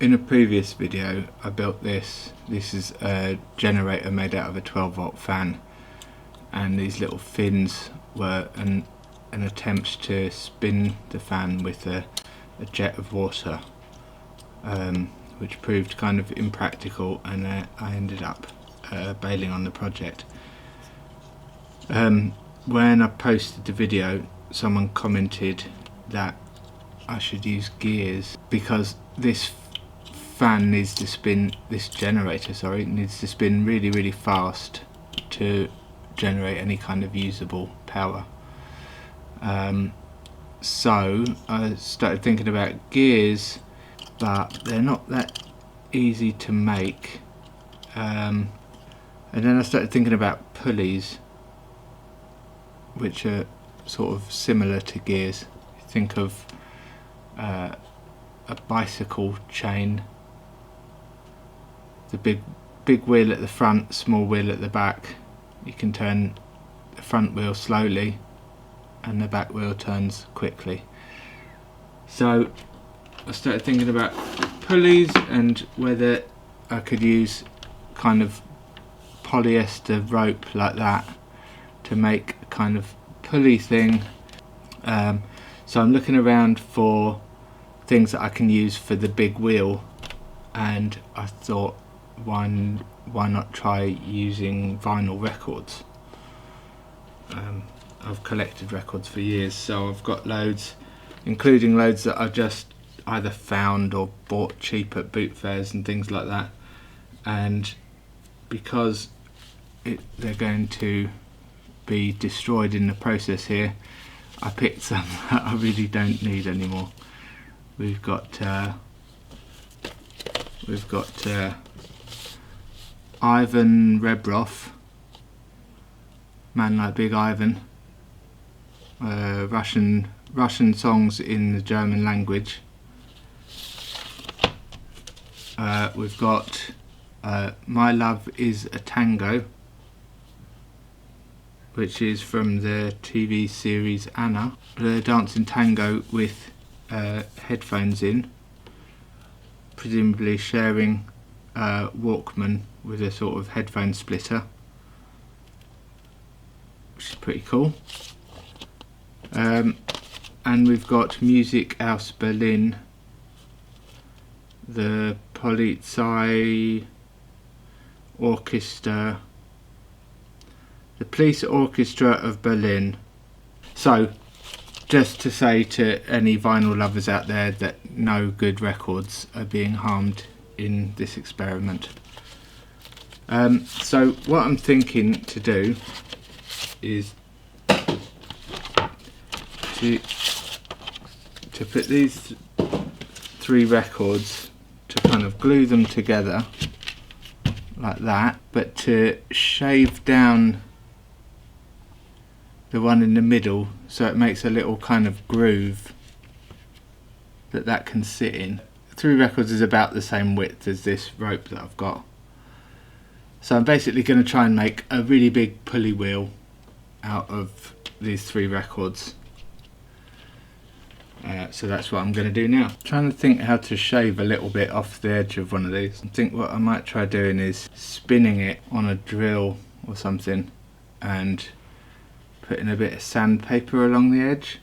In a previous video I built this. This is a generator made out of a 12-volt fan, and these little fins were an attempt to spin the fan with a jet of water, which proved kind of impractical, and I ended up bailing on the project. When I posted the video, someone commented that I should use gears because this fan needs to spin, this generator, sorry, needs to spin really, really fast to generate any kind of usable power. So I started thinking about gears, but they're not that easy to make. And then I started thinking about pulleys, which are sort of similar to gears. Think of a bicycle chain. The big wheel at the front, small wheel at the back. You can turn the front wheel slowly and the back wheel turns quickly. So I started thinking about pulleys and whether I could use kind of polyester rope like that to make a kind of pulley thing. So I'm looking around for things that I can use for the big wheel, and I thought, why not try using vinyl records? I've collected records for years, so I've got loads, including loads that I just either found or bought cheap at boot fairs and things like that. And because they're going to be destroyed in the process here, I picked some that I really don't need anymore. We've got Ivan Rebroff, Man Like Big Ivan, Russian songs in the German language. We've got My Love Is a Tango, which is from the TV series Anna. They're dancing tango with headphones in, presumably sharing Walkman with a sort of headphone splitter, which is pretty cool. And we've got Music aus Berlin, the Polizei Orchestra, the Police Orchestra of Berlin. So, just to say to any vinyl lovers out there that no good records are being harmed in this experiment. So what I'm thinking to do is to put these three records, to kind of glue them together like that, but to shave down the one in the middle so it makes a little kind of groove that can sit in. Three records is about the same width as this rope that I've got. So I'm basically going to try and make a really big pulley wheel out of these three records. So that's what I'm going to do now. I'm trying to think how to shave a little bit off the edge of one of these. I think what I might try doing is spinning it on a drill or something and putting a bit of sandpaper along the edge.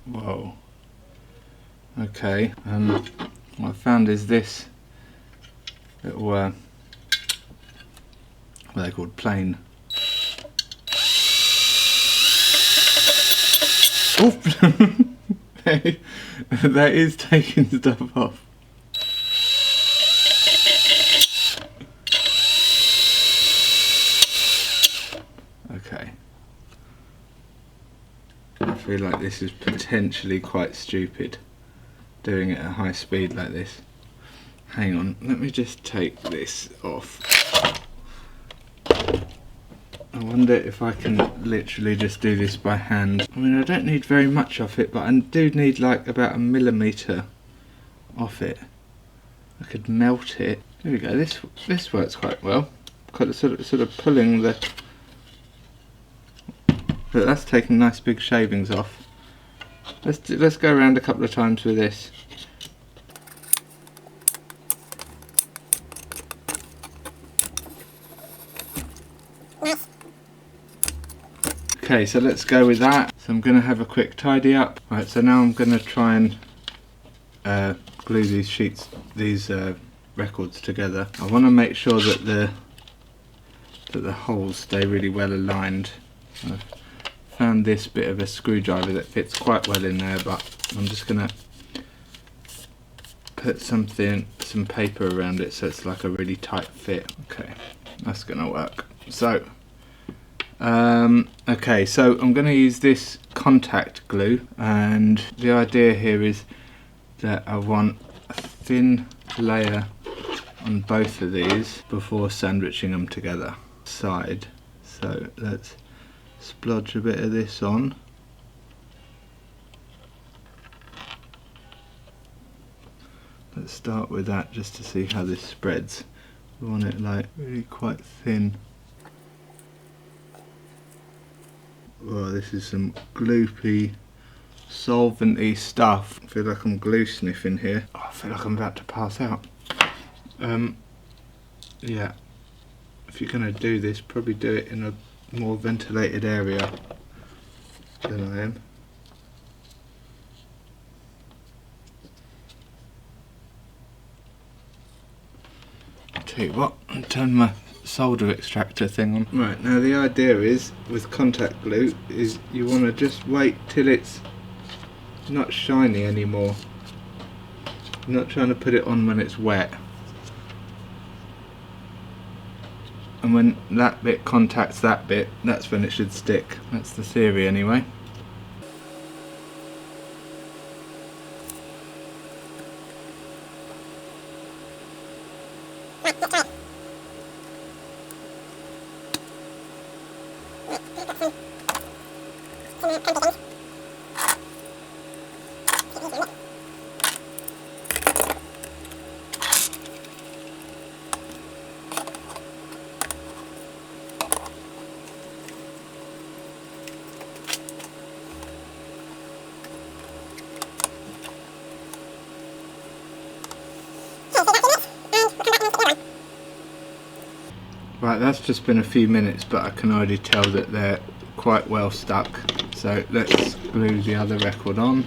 Whoa. Okay, what I found is this little, what are they called? Plane. Oof! That is taking stuff off. Okay. I feel like this is potentially quite stupid, doing it at high speed like this. Hang on, let me just take this off. I wonder if I can literally just do this by hand. I mean, I don't need very much of it, but I do need like about 1mm off it. I could melt it. There we go. This works quite well. Kind of sort of pulling the. But that's taking nice big shavings off. Let's go around a couple of times with this. Okay, so let's go with that. So I'm going to have a quick tidy up. Right, so now I'm going to try and glue these records together. I want to make sure that the holes stay really well aligned. I've found this bit of a screwdriver that fits quite well in there, but I'm just going to put some paper around it so it's like a really tight fit. Okay, that's going to work. So okay, so I'm going to use this contact glue, and the idea here is that I want a thin layer on both of these before sandwiching them together side. So let's splodge a bit of this on. Let's start with that just to see how this spreads. We want it like really quite thin. Oh, this is some gloopy, solvent-y stuff. I feel like I'm glue sniffing here. Oh, I feel like I'm about to pass out. Yeah, if you're going to do this, probably do it in a more ventilated area than I am. I'll tell you what, I'll turn my solder extractor thing on. Right, now the idea is with contact glue is you want to just wait till it's not shiny anymore. You're not trying to put it on when it's wet. And when that bit contacts that bit, that's when it should stick. That's the theory anyway. Right, that's just been a few minutes, but I can already tell that they're quite well stuck. So let's glue the other record on.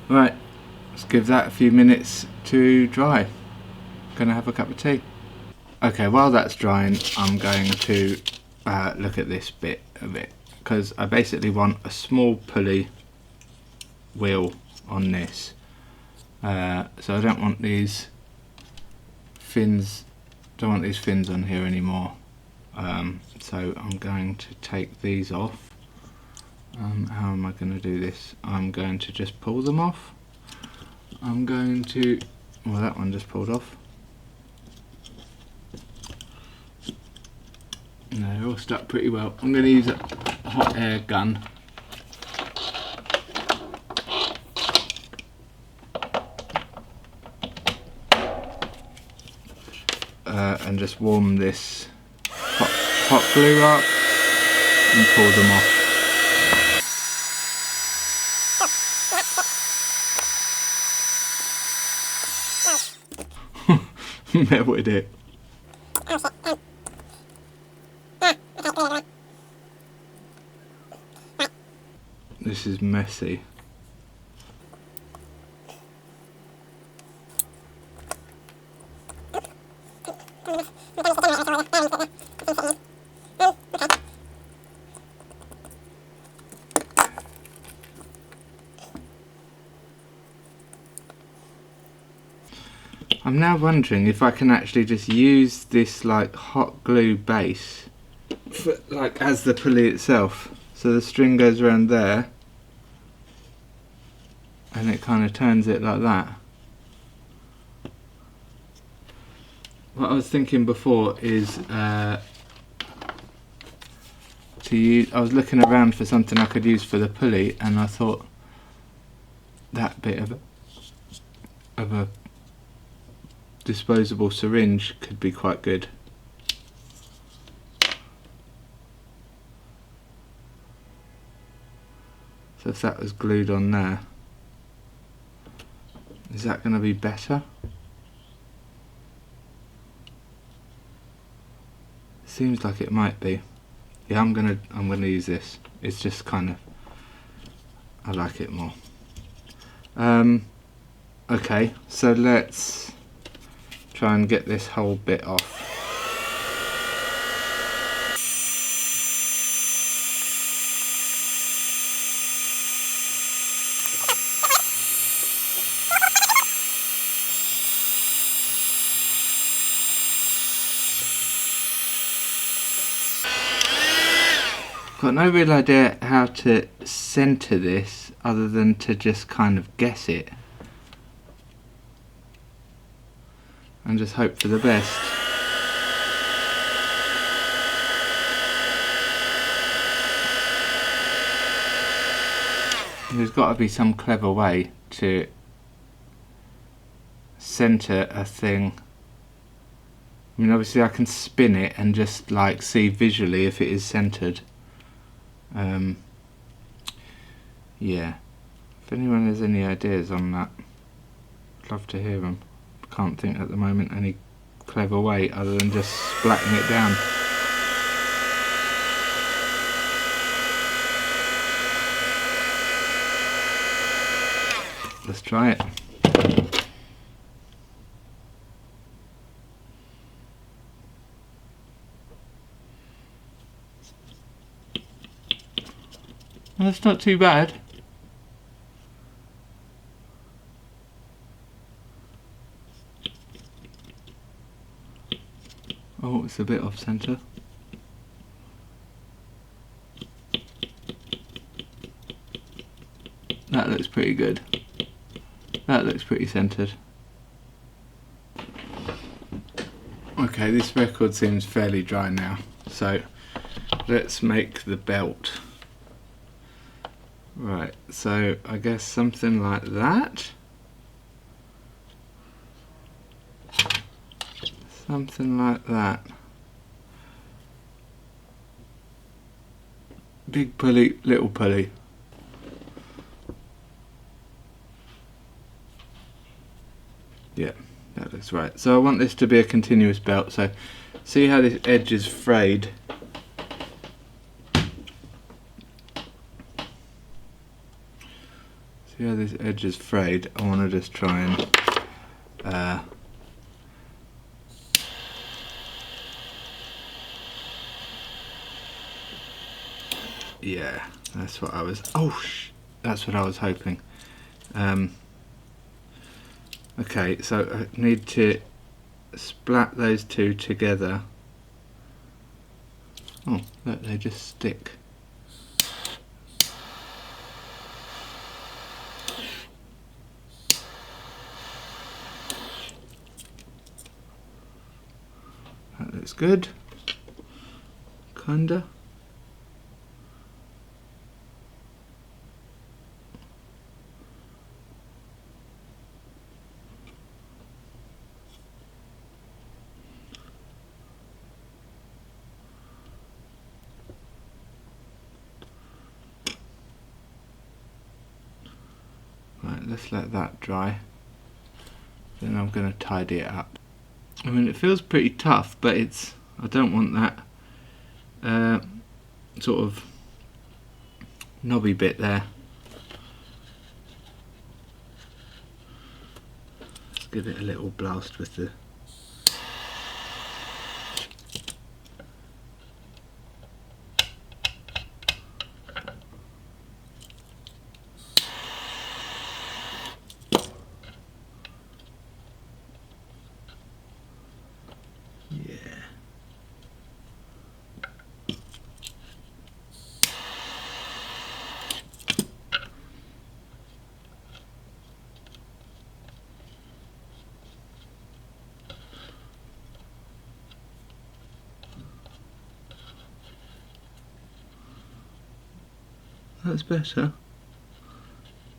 Right, let's give that a few minutes to dry. Gonna have a cup of tea. Okay, while that's drying, I'm going to look at this bit of it, because I basically want a small pulley wheel on this. So I don't want these fins on here anymore. So I'm going to take these off. How am I going to do this? I'm going to just pull them off. I'm going to, well, that one just pulled off. No, they're all stuck pretty well. I'm going to use a hot air gun. And just warm this hot glue up and pull them off. Melted it. this is messy. I'm now wondering if I can actually just use this like hot glue base for, like as the pulley itself. So the string goes around there and it kind of turns it like that. What I was thinking before is to use, I was looking around for something I could use for the pulley, and I thought that bit of a disposable syringe could be quite good. So if that was glued on there, is that going to be better? Seems like it might be. Yeah, I'm gonna use this. It's just kind of, I like it more. Okay, so let's try and get this whole bit off. Got no real idea how to centre this other than to just kind of guess it and just hope for the best. There's got to be some clever way to centre a thing. I mean, obviously I can spin it and just like see visually if it is centred. Yeah, if anyone has any ideas on that, I'd love to hear them. Can't think at the moment any clever way other than just splatting it down. Let's try it. Well, that's not too bad. Oh, it's a bit off centre. That looks pretty good. That looks pretty centred. Okay, this record seems fairly dry now, so let's make the belt. Right, so I guess something like that. Something like that. Big pulley, little pulley. Yeah, that looks right. So I want this to be a continuous belt, so see how this edge is frayed? See how this edge is frayed? I want to just try and yeah, that's what I was. That's what I was hoping. Okay, so I need to splat those two together. Oh, look, they just stick. That looks good. Kinda. Right, let's let that dry. Then I'm going to tidy it up. I mean, it feels pretty tough, but I don't want that sort of knobby bit there. Just give it a little blast with the That's better.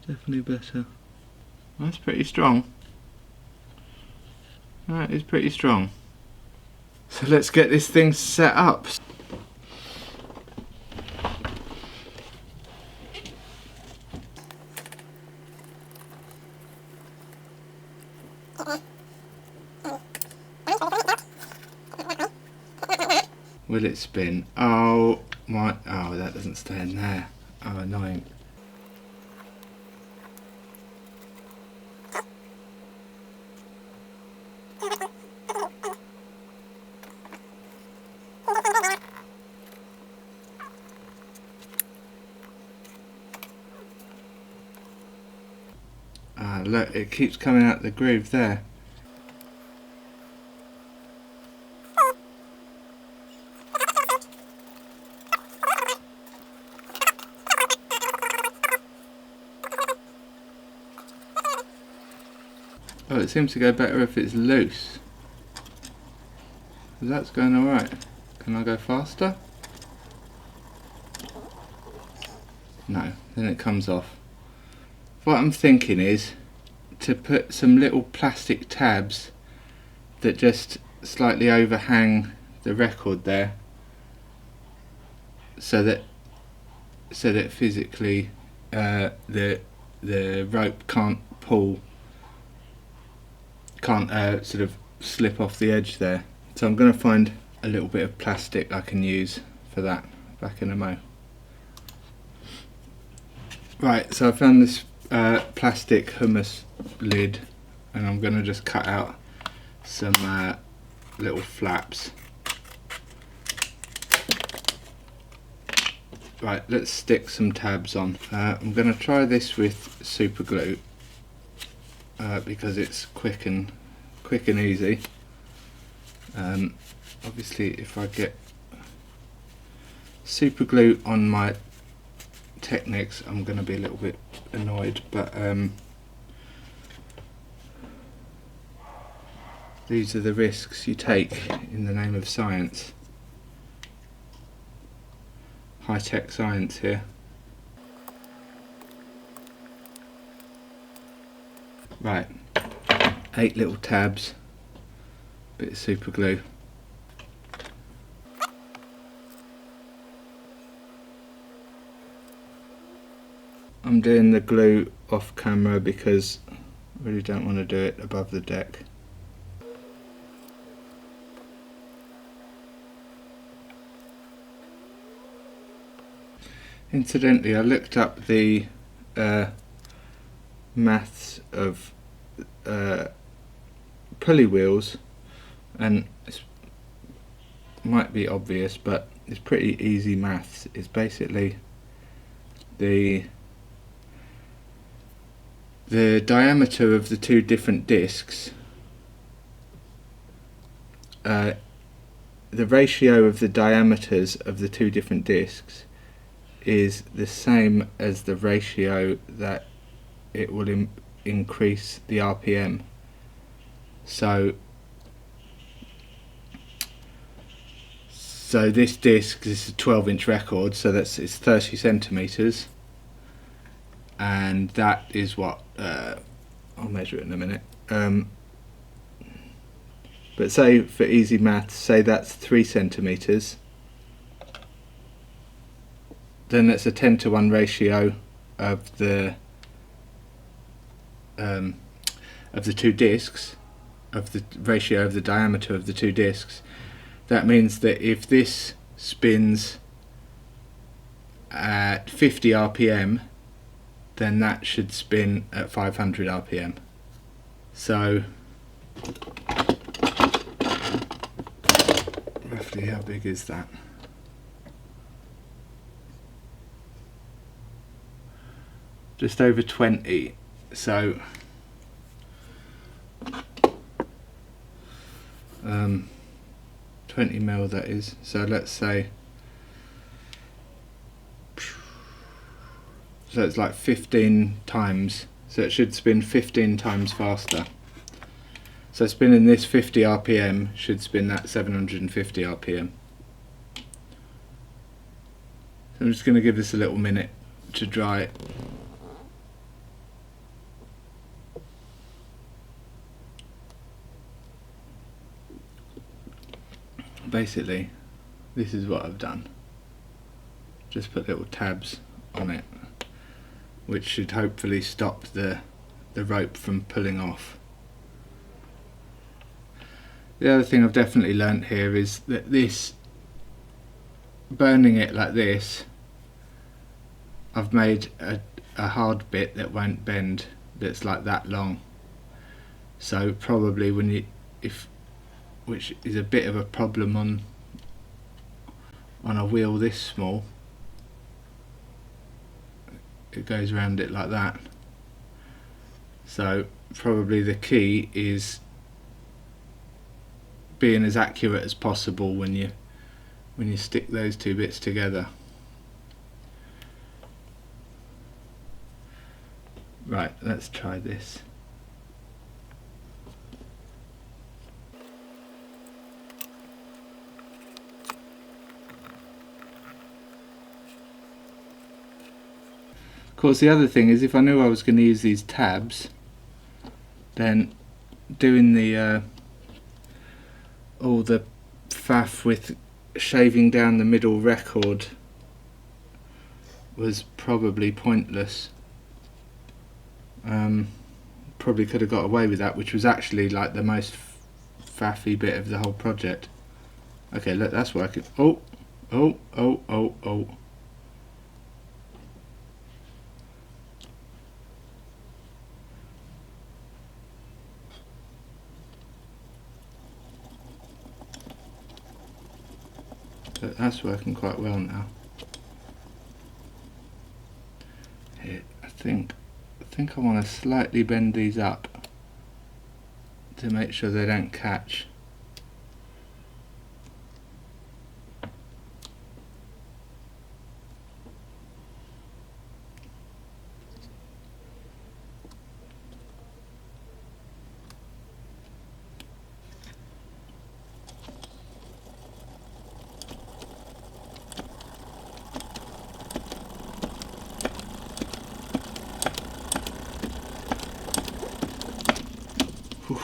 Definitely better. That's pretty strong. That is pretty strong. So let's get this thing set up. Will it spin? Oh my, oh, that doesn't stay in there. Oh, annoying. Ah, look, it keeps coming out the groove there. Oh, it seems to go better if it's loose. That's going alright. Can I go faster? No, then it comes off. What I'm thinking is to put some little plastic tabs that just slightly overhang the record there, so that physically the rope can't sort of slip off the edge there. So I'm going to find a little bit of plastic I can use for that back in a mo. Right, so I found this plastic hummus lid, and I'm going to just cut out some little flaps. Right, let's stick some tabs on. I'm going to try this with super glue because it's quick and easy. Obviously, if I get super glue on my Technics, I'm going to be a little bit annoyed, but these are the risks you take in the name of science. High-tech science here. Right, 8 little tabs, bit of super glue. I'm doing the glue off camera because I really don't want to do it above the deck. Incidentally, I looked up the maths of pulley wheels, and it might be obvious, but it's pretty easy maths. It's basically the diameter of the two different discs, the ratio of the diameters of the two different discs is the same as the ratio that it will increase the RPM. So this disc is a 12-inch record, so it's 30 centimeters, and that is what I'll measure it in a minute. But say for easy maths, say that's 3 centimeters. Then that's a 10-to-1 ratio of the two discs, of the ratio of the diameter of the two discs. That means that if this spins at 50 RPM, then that should spin at 500 RPM. So Roughly how big is that? Just over 20, so 20 mil that is, so let's say, so it's like 15 times, so it should spin 15 times faster. So spinning this 50 RPM should spin that 750 RPM. So I'm just going to give this a little minute to dry. Basically, this is what I've done. Just put little tabs on it, which should hopefully stop the rope from pulling off. The other thing I've definitely learnt here is that this, burning it like this, I've made a hard bit that won't bend, that's like that long. So probably when you, which is a bit of a problem on a wheel this small, it goes around it like that. So probably the key is being as accurate as possible when you stick those two bits together. Right, let's try this. Of course, the other thing is, if I knew I was going to use these tabs, then doing the all the faff with shaving down the middle record was probably pointless. Probably could have got away with that, which was actually like the most faffy bit of the whole project. Okay, look, that's working. Oh. But that's working quite well now. Here, I think I want to slightly bend these up to make sure they don't catch.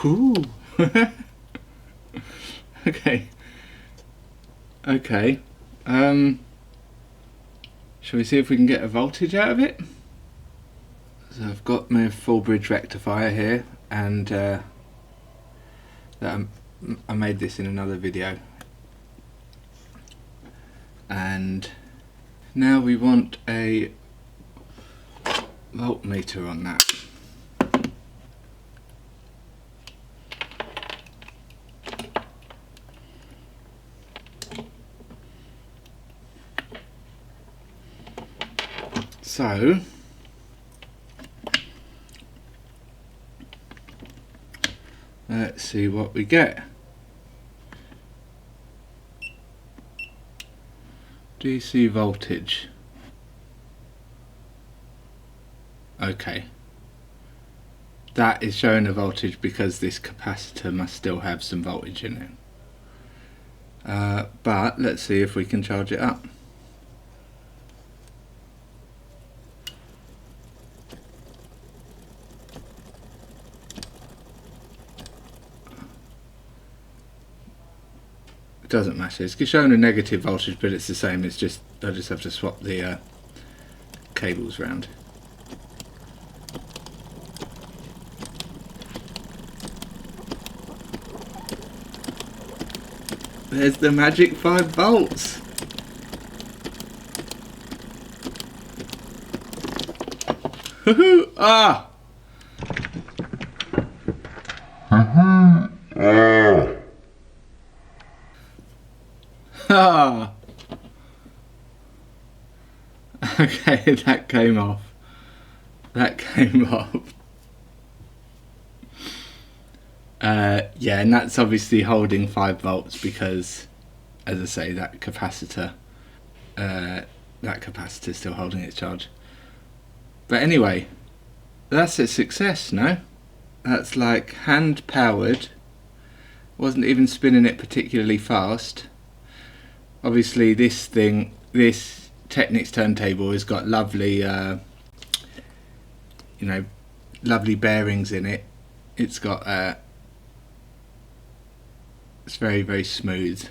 Ooh. Okay. Shall we see if we can get a voltage out of it? So I've got my full bridge rectifier here, and I made this in another video. And now we want a voltmeter on that. So let's see what we get. DC voltage. Okay. That is showing a voltage because this capacitor must still have some voltage in it. But let's see if we can charge it up. It doesn't matter. It's showing a negative voltage, but it's the same. It's just I just have to swap the cables round. There's the magic 5 volts. Woohoo! Ah! Ah! Okay, that came off. That came off. Yeah, and that's obviously holding 5 volts because, as I say, that capacitor is still holding its charge. But anyway, that's a success, no? That's like hand powered. Wasn't even spinning it particularly fast. Obviously this Technics turntable has got lovely lovely bearings in it. It's got it's very, very smooth.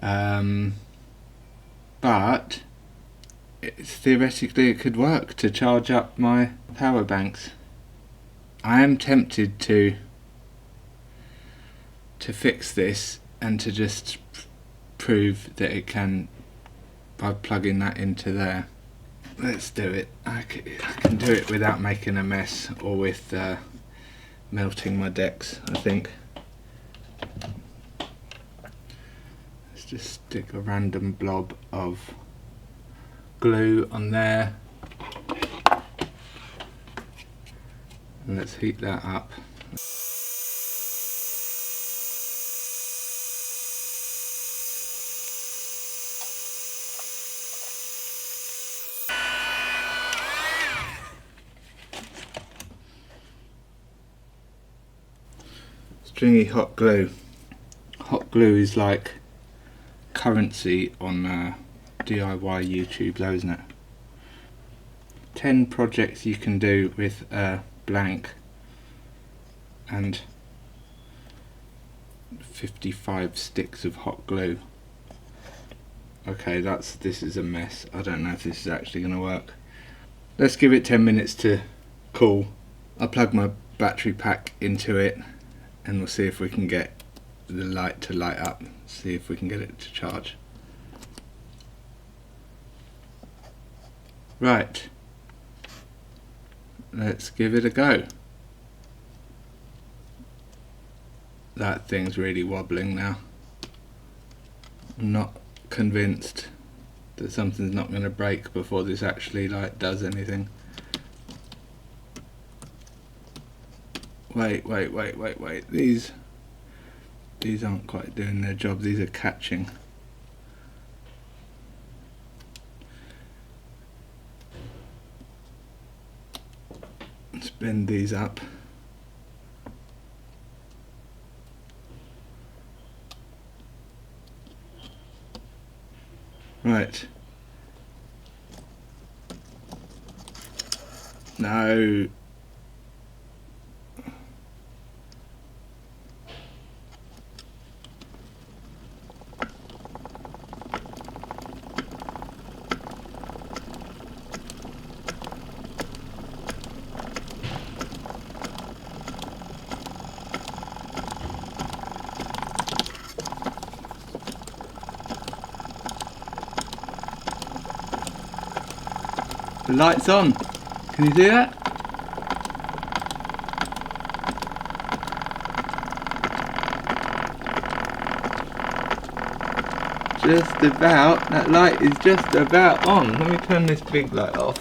But theoretically it could work to charge up my power banks. I am tempted to fix this and to just prove that it can by plugging that into there. Let's do it. I can do it without making a mess or with melting my decks, I think. Let's just stick a random blob of glue on there and let's heat that up. Stringy hot glue. Hot glue is like currency on DIY YouTube though, isn't it? 10 projects you can do with a blank and 55 sticks of hot glue. Okay, this is a mess. I don't know if this is actually going to work. Let's give it 10 minutes to cool. I'll plug my battery pack into it and we'll see if we can get the light to light up, see if we can get it to charge. Right, let's give it a go. That thing's really wobbling now. I'm not convinced that something's not going to break before this actually does anything. Wait, these aren't quite doing their job, these are catching. Let's bend these up. Right. No. The light's on. Can you see that? Just about. That light is just about on. Let me turn this big light off.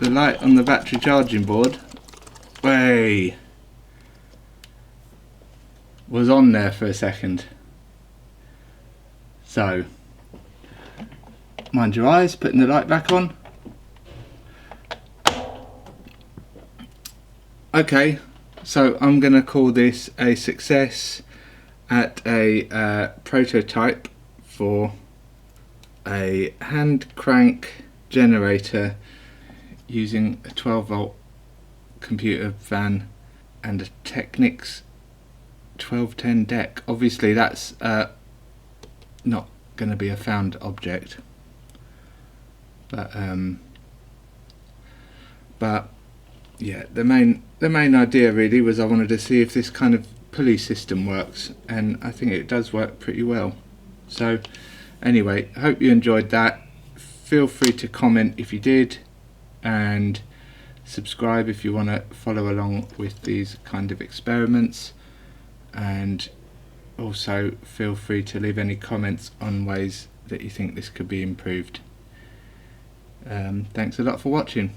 The light on the battery charging board was on there for a second. So mind your eyes, putting the light back on. Okay, so I'm gonna call this a success at a prototype for a hand crank generator using a 12-volt computer fan and a Technics 1210 deck. Obviously that's not going to be a found object, but yeah, the main idea really was I wanted to see if this kind of pulley system works, and I think it does work pretty well. So anyway, I hope you enjoyed that. feel free to comment if you did, and subscribe if you want to follow along with these kind of experiments, and also feel free to leave any comments on ways that you think this could be improved. Thanks a lot for watching.